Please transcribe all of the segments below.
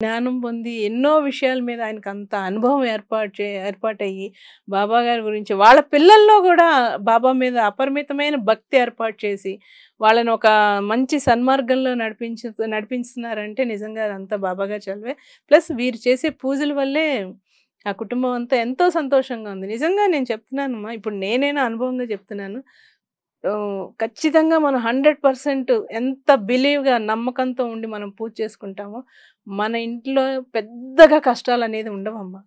జ్ఞానం పొంది ఎన్నో విషయాల మీద ఆయనకంత అనుభవం ఏర్పాటయ్యి బాబా గారి గురించి వాళ్ళ పిల్లల్లో కూడా బాబా మీద అపరిమితమైన భక్తి ఏర్పాటు చేసి వాళ్ళని ఒక మంచి సన్మార్గంలో నడిపిస్తున్నారంటే నిజంగా అదంతా బాబా గారి చలవే. ప్లస్ వీరు చేసే పూజల వల్లే ఆ కుటుంబం అంతా ఎంతో సంతోషంగా ఉంది. నిజంగా నేను చెప్తున్నానమ్మా, ఇప్పుడు నేనైనా అనుభవంగా చెప్తున్నాను. ఖచ్చితంగా మనం 100% ఎంత బిలీవ్‌గా నమ్మకంతో ఉండి మనం పూజ చేసుకుంటామో, మన ఇంట్లో పెద్దగా కష్టాలనేది ఉండవమ్మా.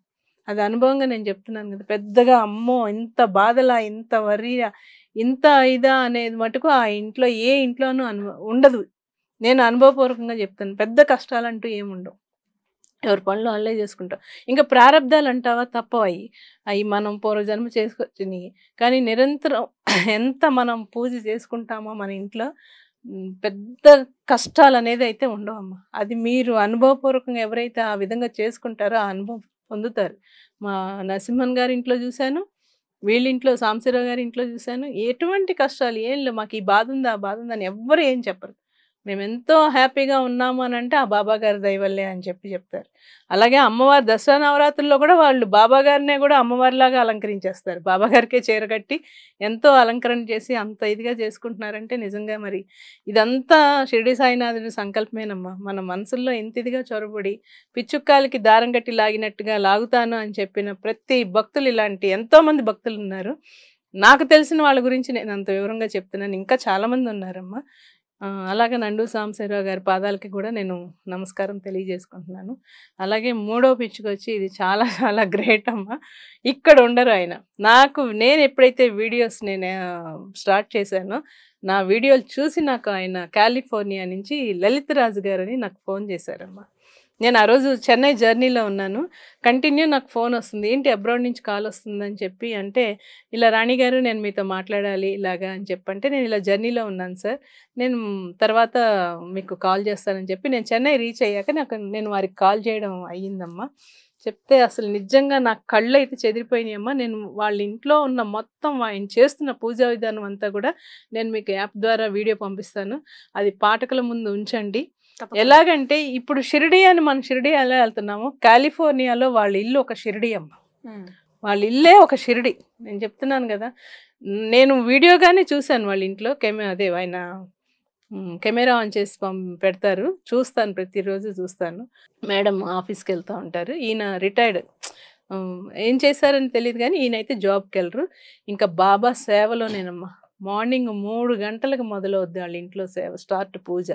అది అనుభవంగా నేను చెప్తున్నాను కదా! పెద్దగా అమ్మో! ఇంత బాధలా, ఇంత వర్రీయా, ఇంత ఇదా అనేది మటుకు ఆ ఇంట్లో ఏ ఇంట్లోనూ ఉండదు. నేను అనుభవపూర్వకంగా చెప్తాను. పెద్ద కష్టాలంటూ ఏముండవు. ఎవరి పనులు ఆళ్ళే చేసుకుంటాం. ఇంక ప్రారబ్ధాలంటావా తప్పవయి. అయి మనం పూర్వజన్మ చేసుకొచ్చినియి. కానీ నిరంతరం ఎంత మనం పూజ చేసుకుంటామో మన ఇంట్లో పెద్ద కష్టాలనేది అయితే ఉండవమ్మా. అది మీరు అనుభవపూర్వకంగా ఎవరైతే ఆ విధంగా చేసుకుంటారో ఆ అనుభవం పొందుతారు. మా నరసింహన్ గారి ఇంట్లో చూశాను. వీళ్ళింట్లో సాంబశివరావు గారి ఇంట్లో చూశాను. ఎటువంటి కష్టాలు ఏం లేవు. మాకు ఈ బాధుంది, ఆ బాధుంది అని ఎవ్వరు ఏం చెప్పరు. మేమెంతో హ్యాపీగా ఉన్నాము అనంటే ఆ బాబా గారి దయ వల్లే అని చెప్తారు. అలాగే అమ్మవారు దసరా నవరాత్రుల్లో కూడా వాళ్ళు బాబా గారినే కూడా అమ్మవారిలాగా అలంకరించేస్తారు. బాబా గారికే చీర కట్టి ఎంతో అలంకరణ చేసి అంత ఇదిగా చేసుకుంటున్నారంటే నిజంగా మరి ఇదంతా షిరిడి సాయినాథుడి సంకల్పమేనమ్మా. మన మనసుల్లో ఎంత ఇదిగా చొరబడి పిచ్చుక్కాలకి దారం కట్టి లాగినట్టుగా లాగుతాను అని చెప్పిన ప్రతి భక్తులు ఇలాంటి ఎంతోమంది భక్తులున్నారు. నాకు తెలిసిన వాళ్ళ గురించి నేను అంత వివరంగా చెప్తున్నాను. ఇంకా చాలామంది ఉన్నారమ్మా. అలాగే నండు సాంబశివరావు గారి పాదాలకి కూడా నేను నమస్కారం తెలియజేసుకుంటున్నాను. అలాగే మూడో పిచ్చుకొచ్చి ఇది చాలా చాలా గ్రేట్ అమ్మా. ఇక్కడ ఉండరు ఆయన. నేను ఎప్పుడైతే వీడియోస్ స్టార్ట్ చేశానో, నా వీడియోలు చూసి నాకు ఆయన కాలిఫోర్నియా నుంచి లలిత్ రాజు గారని నాకు ఫోన్ చేశారమ్మా. నేను ఆ రోజు చెన్నై జర్నీలో ఉన్నాను. కంటిన్యూ నాకు ఫోన్ వస్తుంది. ఏంటి అబ్రాడ్ నుంచి కాల్ వస్తుందని చెప్పి అంటే, ఇలా రాణి గారు నేను మీతో మాట్లాడాలి ఇలాగా అని చెప్పంటే, నేను ఇలా జర్నీలో ఉన్నాను సార్. నేను తర్వాత మీకు కాల్ చేస్తానని చెప్పి నేను చెన్నై రీచ్ అయ్యాక నేను వారికి కాల్ చేయడం అయ్యిందమ్మా. చెప్తే అసలు నిజంగా నా కళ్ళైతే చెదిరిపోయినాయమ్మా. నేను వాళ్ళ ఇంట్లో ఉన్న మొత్తం ఆయన చేస్తున్న పూజా విధానం అంతా కూడా నేను మీకు యాప్ ద్వారా వీడియో పంపిస్తాను. అది పాఠకుల ముందు ఉంచండి. ఎలాగంటే ఇప్పుడు మనం షిరిడి ఎలా వెళ్తున్నామో కాలిఫోర్నియాలో వాళ్ళ ఇల్లు ఒక షిరిడి అమ్మ. వాళ్ళ ఇల్లే ఒక షిరిడి. నేను చెప్తున్నాను కదా, నేను వీడియోగానే చూశాను వాళ్ళ ఇంట్లో. ఆయన కెమెరా ఆన్ చేసి పెడతారు, చూస్తాను, ప్రతిరోజు చూస్తాను. మేడం ఆఫీస్కి వెళ్తూ ఉంటారు. ఈయన రిటైర్డ్. ఏం చేశారని తెలియదు కానీ ఈయనైతే జాబ్కి వెళ్ళరు. ఇంకా బాబా సేవలోనేనమ్మా. మార్నింగ్ 3 గంటలకు మొదలవుద్ది వాళ్ళ ఇంట్లో సేవ, స్టార్ట్ పూజ,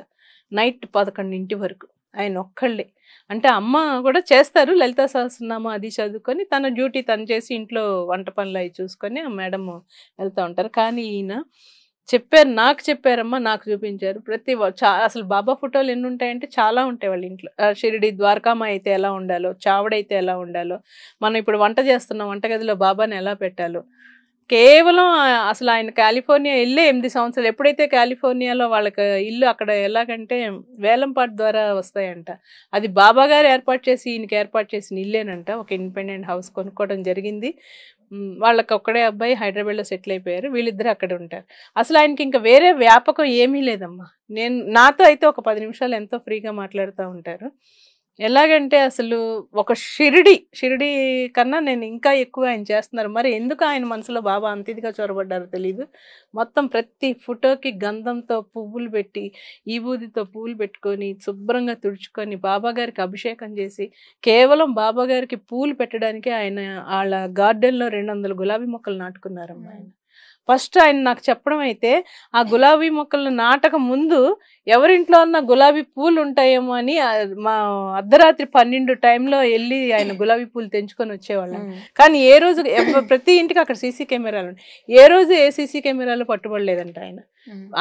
నైట్ 11 వరకు ఆయన ఒక్కళ్ళే. అంటే అమ్మ కూడా చేస్తారు, లలితా సహస్రనామం అది చదువుకొని తన డ్యూటీ తను చేసి ఇంట్లో వంట పనులు అవి చూసుకొని ఆ మేడం వెళ్తూ ఉంటారు. కానీ ఈయన నాకు చెప్పారమ్మా, నాకు చూపించారు. అసలు బాబా ఫోటోలు ఎన్ని ఉంటాయంటే చాలా ఉంటాయి వాళ్ళ ఇంట్లో. షిరిడి ద్వారకామ అయితే ఎలా ఉండాలో, చావడైతే ఎలా ఉండాలో, మనం ఇప్పుడు వంట చేస్తున్నాం వంటగదిలో బాబాని ఎలా పెట్టాలో, కేవలం అసలు ఆయన కాలిఫోర్నియా ఇల్లే 8 సంవత్సరాలు. ఎప్పుడైతే కాలిఫోర్నియాలో వాళ్ళకి ఇల్లు అక్కడ ఎలాగంటే వేలంపాట ద్వారా వస్తాయంట. అది బాబా గారు ఈయనకి ఏర్పాటు చేసిన ఇల్లేనంట. ఒక ఇండిపెండెంట్ హౌస్ కొనుక్కోవడం జరిగింది. వాళ్ళకి ఒక్కడే అబ్బాయి హైదరాబాద్లో సెటిల్ అయిపోయారు. వీళ్ళిద్దరు అక్కడ ఉంటారు. అసలు ఆయనకి ఇంకా వేరే వ్యాపకం ఏమీ లేదమ్మా. నాతో అయితే ఒక 10 నిమిషాలు ఎంతో ఫ్రీగా మాట్లాడుతూ ఉంటారు. ఎలాగంటే అసలు ఒక షిరిడి కన్నా నేను ఇంకా ఎక్కువ ఆయన చేస్తున్నారు. మరి ఎందుకు ఆయన మనసులో బాబా అంత ఇదిగా చొరబడ్డారో తెలీదు. మొత్తం ప్రతి ఫోటోకి గంధంతో పువ్వులు పెట్టి, ఈబూదితో పువ్వులు పెట్టుకొని, శుభ్రంగా తుడుచుకొని, బాబా గారికి అభిషేకం చేసి, కేవలం బాబా గారికి పూలు పెట్టడానికి ఆయన వాళ్ళ గార్డెన్లో 200 గులాబీ మొక్కలు నాటుకున్నారమ్మా ఆయన. ఫస్ట్ ఆయన నాకు చెప్పడం అయితే, ఆ గులాబీ మొక్కలను నాటక ముందు ఎవరింట్లో ఉన్న గులాబీ పూలు ఉంటాయేమో అని మా అర్ధరాత్రి 12 టైంలో వెళ్ళి ఆయన గులాబీ పూలు తెంచుకొని వచ్చేవాళ్ళం. కానీ ఏ రోజు ప్రతి ఇంటికి అక్కడ సీసీ కెమెరాలు ఉన్నాయి. ఏ రోజు ఏ సీసీ కెమెరాలు పట్టుబడలేదంట ఆయన.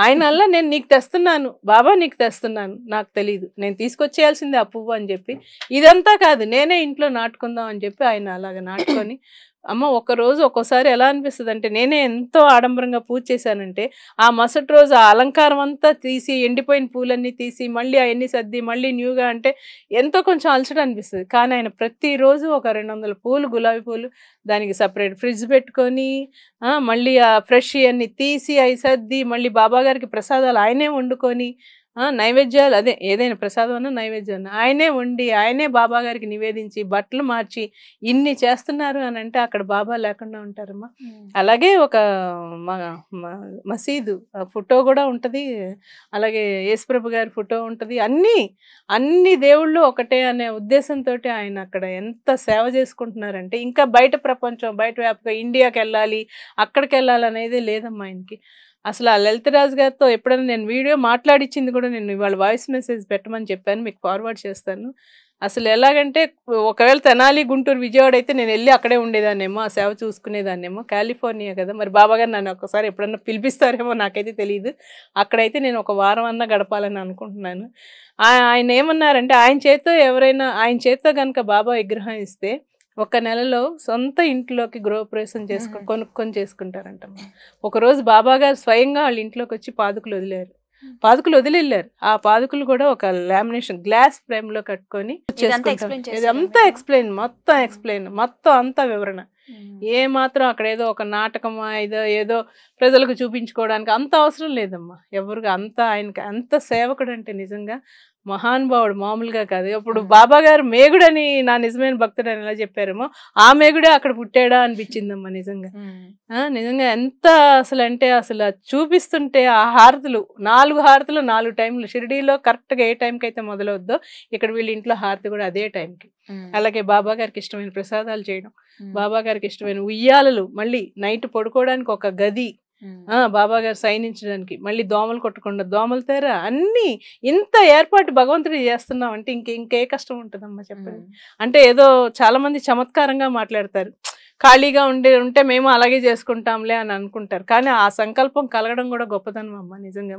ఆయన వల్ల నేను నీకు తెస్తున్నాను బాబా, నీకు తెస్తున్నాను, నాకు తెలీదు, నేను తీసుకొచ్చేయాల్సిందే ఆ పువ్వు అని చెప్పి, ఇదంతా కాదు నేనే ఇంట్లో నాటుకుందాం అని చెప్పి ఆయన అలాగ నాటుకొని అమ్మ ఒక్కోసారి ఎలా అనిపిస్తుంది అంటే, నేనే ఎంతో ఆడంబరంగా పూజ చేశానంటే ఆ మరుసటి రోజు ఆ అలంకారం అంతా తీసి, ఎండిపోయిన పూలన్నీ తీసి మళ్ళీ అవన్నీ సర్ది మళ్ళీ న్యూగా అంటే ఎంతో కొంచెం అలసట అనిపిస్తుంది. కానీ ఆయన ప్రతిరోజు ఒక 200 పూలు, గులాబీ పూలు, దానికి సపరేట్ ఫ్రిడ్జ్ పెట్టుకొని మళ్ళీ ఆ ఫ్రెష్ అన్నీ తీసి అవి సర్ది మళ్ళీ బాబా గారికి ప్రసాదాలు ఆయనే వండుకొని నైవేద్యాలు అదే ఏదైనా ప్రసాదం అన్నా నైవేద్యం అన్నా ఆయనే వండి ఆయనే బాబా గారికి నివేదించి బట్టలు మార్చి ఇన్ని చేస్తున్నారు అని అంటే అక్కడ బాబా లేకుండా ఉంటారమ్మా. అలాగే ఒక మసీదు ఫోటో కూడా ఉంటుంది, అలాగే యేసుప్రభు గారి ఫోటో ఉంటుంది. అన్ని దేవుళ్ళు ఒకటే అనే ఉద్దేశంతో ఆయన అక్కడ ఎంత సేవ చేసుకుంటున్నారంటే ఇంకా బయట ప్రపంచం బయట వ్యాప్తంగా ఇండియాకి వెళ్ళాలి అక్కడికి వెళ్ళాలి అనేది లేదమ్మా ఆయనకి. అసలు ఆ లలితరాజు గారితో ఎప్పుడైనా నేను వీడియో మాట్లాడిచ్చింది కూడా నేను ఇవాళ వాయిస్ మెసేజ్ పెట్టమని చెప్పాను, మీకు ఫార్వర్డ్ చేస్తాను. అసలు ఎలాగంటే ఒకవేళ తెనాలి గుంటూరు విజయవాడ అయితే నేను వెళ్ళి అక్కడే ఉండేదాన్నేమో, ఆ సేవ చూసుకునేదాన్నేమో. కాలిఫోర్నియా కదా మరి బాబా గారు నన్ను ఒకసారి ఎప్పుడన్నా పిలిపిస్తారేమో నాకైతే తెలియదు. అక్కడైతే నేను ఒక వారం అన్నా గడపాలని అనుకుంటున్నాను. ఆయన ఏమన్నారంటే ఆయన చేతితో కనుక బాబా విగ్రహం ఇస్తే ఒక నెలలో సొంత ఇంట్లోకి గృహప్రవేశం కొనుక్కొని చేసుకుంటారంట. ఒకరోజు బాబా గారు స్వయంగా వాళ్ళ ఇంట్లోకి వచ్చి పాదుకులు వదిలేళ్ళారు. ఆ పాదుకులు కూడా ఒక లామినేషన్ గ్లాస్ ఫ్రేమ్ లో కట్టుకొని ఇదంతా ఎక్స్ప్లెయిన్ మొత్తం అంతా వివరణ. ఏ మాత్రం అక్కడ ఏదో ఒక నాటకం ఏదో ప్రజలకు చూపించుకోవడానికి అంత అవసరం లేదమ్మా. ఎవరికి ఆయనకి అంత సేవకుడు అంటే నిజంగా మహానుభావుడు, మామూలుగా కాదు. ఇప్పుడు బాబా గారు మేగుడని నా నిజమైన భక్తుడు అని ఎలా చెప్పారేమో ఆ మేగుడే అక్కడ పుట్టాడా అనిపించిందమ్మా నిజంగా. నిజంగా ఎంత అసలు చూపిస్తుంటే ఆ హారతులు 4 హారతులు 4 టైంలు షిరిడీలో కరెక్ట్గా ఏ టైంకి అయితే మొదలవుద్దో ఇక్కడ వీళ్ళ ఇంట్లో హారతి కూడా అదే టైంకి. అలాగే బాబా గారికి ఇష్టమైన ప్రసాదాలు చేయడం, బాబా గారికి ఇష్టమైన ఉయ్యాలలు, మళ్ళీ నైట్ పడుకోవడానికి ఒక గది, బాబా గారు సైనించడానికి మళ్ళీ దోమలు కొట్టకుండా దోమల తెర, అన్ని ఇంత ఏర్పాటు భగవంతుడు చేస్తున్నాం అంటే ఇంకే కష్టం ఉంటుందమ్మా చెప్పండి. అంటే ఏదో చాలా మంది చమత్కారంగా మాట్లాడతారు, ఖాళీగా ఉంటే మేము అలాగే చేసుకుంటాంలే అని అనుకుంటారు. కానీ ఆ సంకల్పం కలగడం కూడా గొప్పదనం అమ్మ నిజంగా.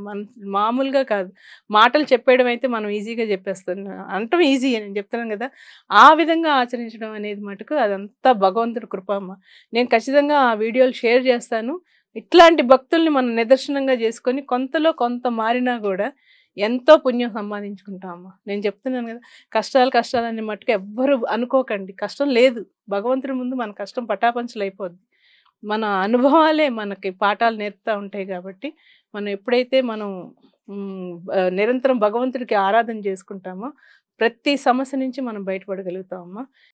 మామూలుగా కాదు. మాటలు చెప్పేయడం అయితే మనం ఈజీగా చెప్పేస్తున్నాం, అంటాం ఈజీ అని చెప్తున్నాం కదా. ఆ విధంగా ఆచరించడం అనేది మటుకు అదంతా భగవంతుడి కృప అమ్మ. నేను ఖచ్చితంగా ఆ వీడియోలు షేర్ చేస్తాను. ఇట్లాంటి భక్తుల్ని మనం నిదర్శనంగా చేసుకొని కొంతలో కొంత మారినా కూడా ఎంతో పుణ్యం సంపాదించుకుంటామమ్మా. నేను చెప్తున్నాను కదా, కష్టాలని మట్టుకు ఎవ్వరు అనుకోకండి. కష్టం లేదు, భగవంతుడి ముందు మన కష్టం పటాపంచలు అయిపోద్ది. మన అనుభవాలే మనకి పాఠాలు నేర్పుతూ ఉంటాయి. కాబట్టి మనం ఎప్పుడైతే నిరంతరం భగవంతుడికి ఆరాధన చేసుకుంటామో ప్రతి సమస్య నుంచి మనం బయటపడగలుగుతామమ్మా.